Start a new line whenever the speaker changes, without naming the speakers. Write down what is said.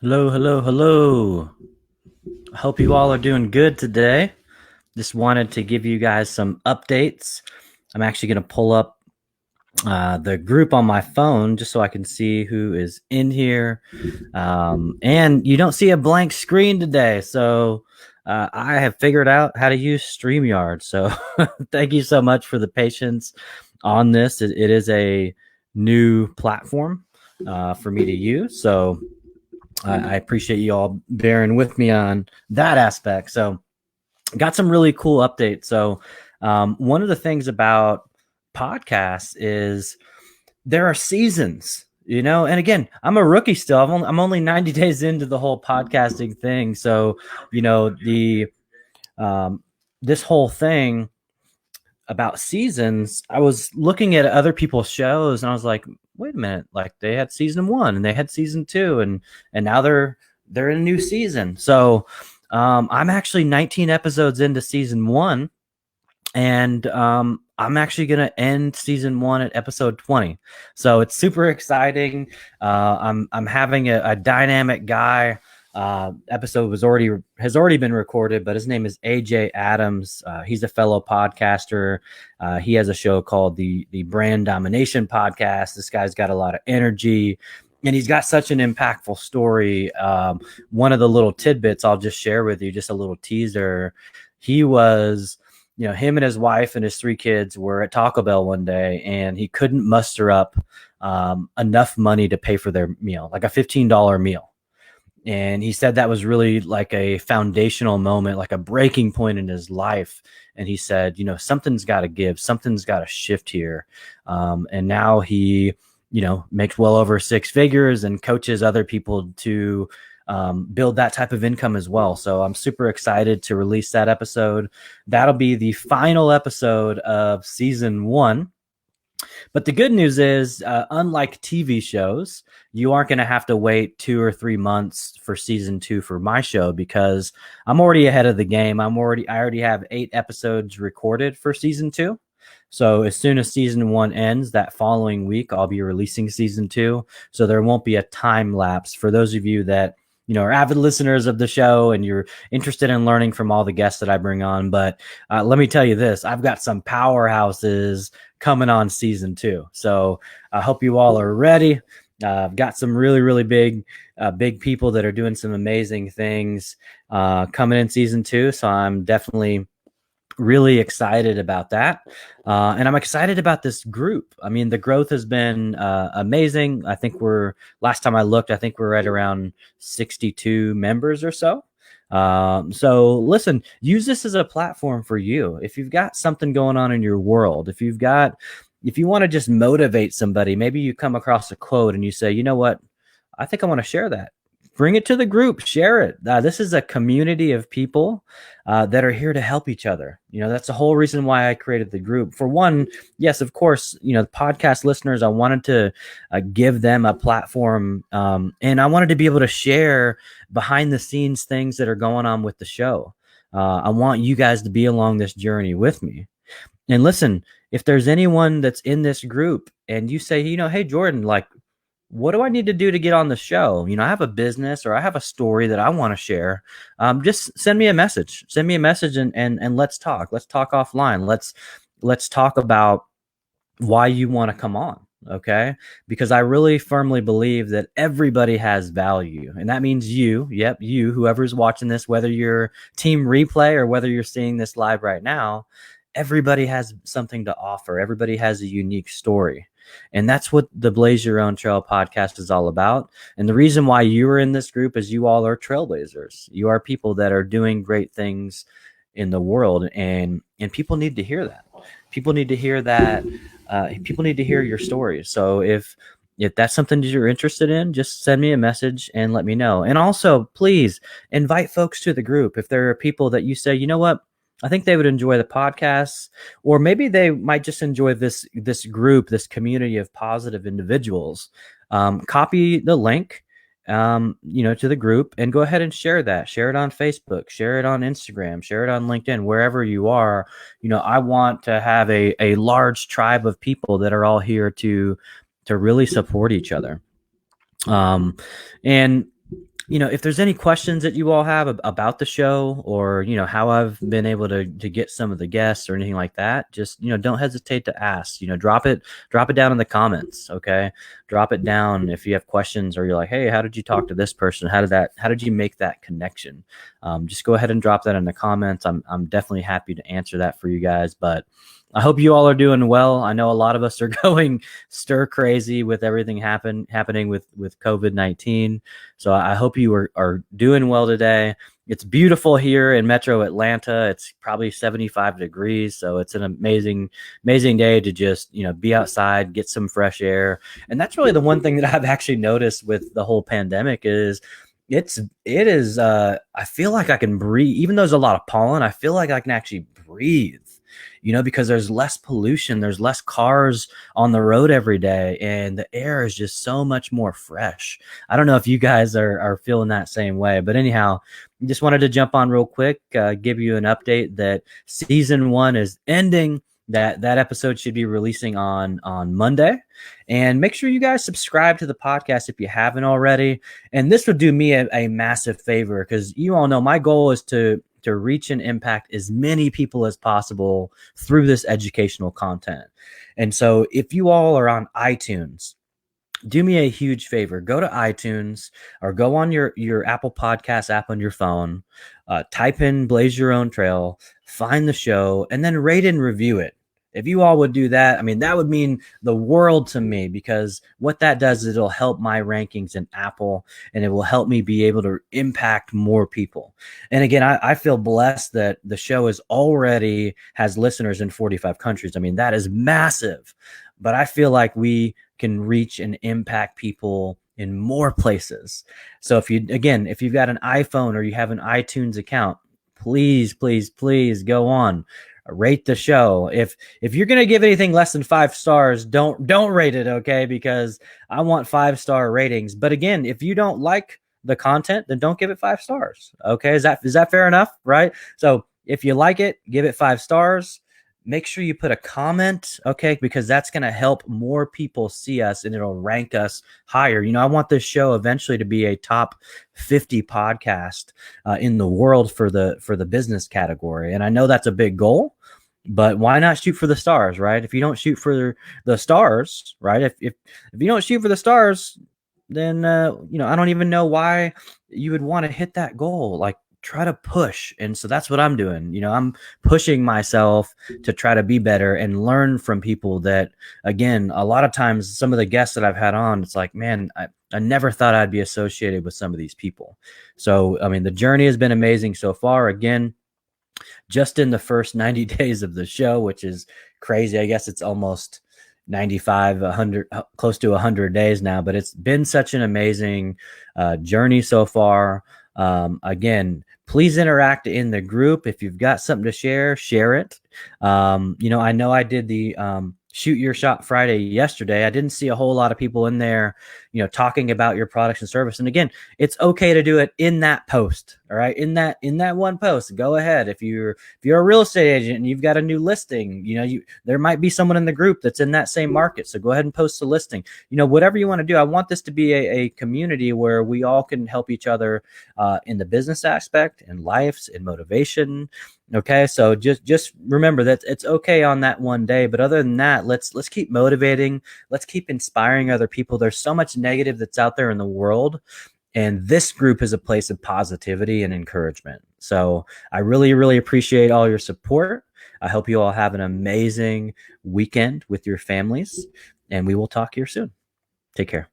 Hello, hello, hello. I hope you all are doing good today. Just wanted to give you guys some updates. I'm actually going to pull up the group on my phone just so I can see who is in here. And you don't see a blank screen today. So I have figured out how to use StreamYard. So thank you so much for the patience on this. It is a new platform for me to use. So I appreciate you all bearing with me on that aspect. So, got some really cool updates. So, one of the things about podcasts is there are seasons, and again, I'm a rookie still. I'm only 90 days into the whole podcasting thing. So, the um, this whole thing about seasons, I was looking at other people's shows and I was like, wait a minute, like they had season one and they had season two and now they're in a new season. So I'm actually 19 episodes into season one, and I'm actually going to end season one at episode 20. So it's super exciting. I'm having a dynamic guy. Episode has already been recorded, but his name is AJ Adams. He's a fellow podcaster. He has a show called the Brand Domination Podcast. This guy's got a lot of energy, and he's got such an impactful story. One of the little tidbits I'll just share with you, just a little teaser. He was, him and his wife and his three kids were at Taco Bell one day, and he couldn't muster up enough money to pay for their meal, like a $15 meal. And he said that was really like a foundational moment, like a breaking point in his life. And he said, something's got to give, something's got to shift here. And now he, makes well over six figures and coaches other people to build that type of income as well. So I'm super excited to release that episode. That'll be the final episode of season one. But the good news is, unlike TV shows, you aren't going to have to wait 2 or 3 months for season two for my show, because I'm already ahead of the game. I already have 8 episodes recorded for season two. So as soon as season one ends, that following week, I'll be releasing season two. So there won't be a time lapse for those of you that are avid listeners of the show and you're interested in learning from all the guests that I bring on. But let me tell you this: I've got some powerhouses coming on season two. So I hope you all are ready. I've got some really, really big people that are doing some amazing things coming in season two. So I'm definitely really excited about that. And I'm excited about this group. I mean, the growth has been amazing. I think last time I looked, I think we're right around 62 members or so. So listen, use this as a platform for you. If you've got something going on in your world, if you want to just motivate somebody, maybe you come across a quote and you say, you know what, I think I want to share that. Bring it to the group, share it. This is a community of people that are here to help each other. That's the whole reason why I created the group. For one, yes, of course, the podcast listeners, I wanted to give them a platform, and I wanted to be able to share behind the scenes things that are going on with the show. I want you guys to be along this journey with me. And listen, if there's anyone that's in this group and you say, hey, Jordan, like, what do I need to do to get on the show? I have a business or I have a story that I want to share. Just send me a message. Send me a message and let's talk. Let's talk offline. Let's talk about why you want to come on. Okay. Because I really firmly believe that everybody has value. And that means you, whoever's watching this, whether you're team replay or whether you're seeing this live right now, everybody has something to offer. Everybody has a unique story. And that's what the Blaze Your Own Trail podcast is all about. And the reason why you are in this group is you all are trailblazers. You are people that are doing great things in the world, and people need to hear that. People need to hear that. People need to hear your stories. So if that's something that you're interested in, just send me a message and let me know. And also, please invite folks to the group. If there are people that you say, you know what, I think they would enjoy the podcast, or maybe they might just enjoy this group, this community of positive individuals. Copy the link, to the group, and go ahead and share that. Share it on Facebook, share it on Instagram, share it on LinkedIn, wherever you are. I want to have a large tribe of people that are all here to really support each other. And if there's any questions that you all have about the show, or, how I've been able to get some of the guests or anything like that, just, don't hesitate to ask. Drop it down in the comments. Okay. Drop it down if you have questions, or you're like, hey, how did you talk to this person? How did you make that connection? Just go ahead and drop that in the comments. I'm definitely happy to answer that for you guys. But I hope you all are doing well. I know a lot of us are going stir crazy with everything happening with COVID-19. So I hope you are doing well today. It's beautiful here in Metro Atlanta. It's probably 75 degrees. So it's an amazing day to just, be outside, get some fresh air. And that's really the one thing that I've actually noticed with the whole pandemic is it is I feel like I can breathe. Even though there's a lot of pollen, I feel like I can actually breathe, because there's less pollution, there's less cars on the road every day, and the air is just so much more fresh. I don't know if you guys are feeling that same way, but anyhow, just wanted to jump on real quick, give you an update that season 1 is ending. That episode should be releasing on Monday. And make sure you guys subscribe to the podcast if you haven't already. And this would do me a massive favor, because you all know my goal is to reach and impact as many people as possible through this educational content. And so if you all are on iTunes, do me a huge favor. Go to iTunes or go on your Apple Podcast app on your phone, type in Blaze Your Own Trail, find the show, and then rate and review it. If you all would do that, I mean, that would mean the world to me, because what that does is it'll help my rankings in Apple, and it will help me be able to impact more people. And again, I feel blessed that the show is already has listeners in 45 countries. I mean, that is massive, but I feel like we can reach and impact people in more places. So if you've got an iPhone or you have an iTunes account, please go on, rate the show. If you're going to give anything less than 5 stars, don't rate it. Okay. Because I want 5-star ratings. But again, if you don't like the content, then don't give it 5 stars. Okay. Is that fair enough? Right. So if you like it, give it 5 stars. Make sure you put a comment, okay, because that's going to help more people see us, and it'll rank us higher. I want this show eventually to be a top 50 podcast in the world for the business category. And I know that's a big goal, but why not shoot for the stars, right? If you don't shoot for the stars, right? If you don't shoot for the stars, then I don't even know why you would want to hit that goal. Like, try to push. And so that's what I'm doing. I'm pushing myself to try to be better and learn from people that, again, a lot of times some of the guests that I've had on, it's like, man, I never thought I'd be associated with some of these people. So, I mean, the journey has been amazing so far. Again, just in the first 90 days of the show, which is crazy. I guess it's almost 95, 100, close to 100 days now, but it's been such an amazing journey so far. Again, please interact in the group. If you've got something to share it. I know I did the Shoot Your Shot Friday yesterday. I didn't see a whole lot of people in there, talking about your products and service. And again, it's okay to do it in that post. All right. In that one post, go ahead. If you're a real estate agent and you've got a new listing, there might be someone in the group that's in that same market. So go ahead and post the listing, whatever you want to do. I want this to be a community where we all can help each other in the business aspect, in life, in motivation. Okay. So just remember that it's okay on that one day, but other than that, let's keep motivating. Let's keep inspiring other people. There's so much negative that's out there in the world, and this group is a place of positivity and encouragement. So I really, really appreciate all your support. I hope you all have an amazing weekend with your families, and we will talk here soon. Take care.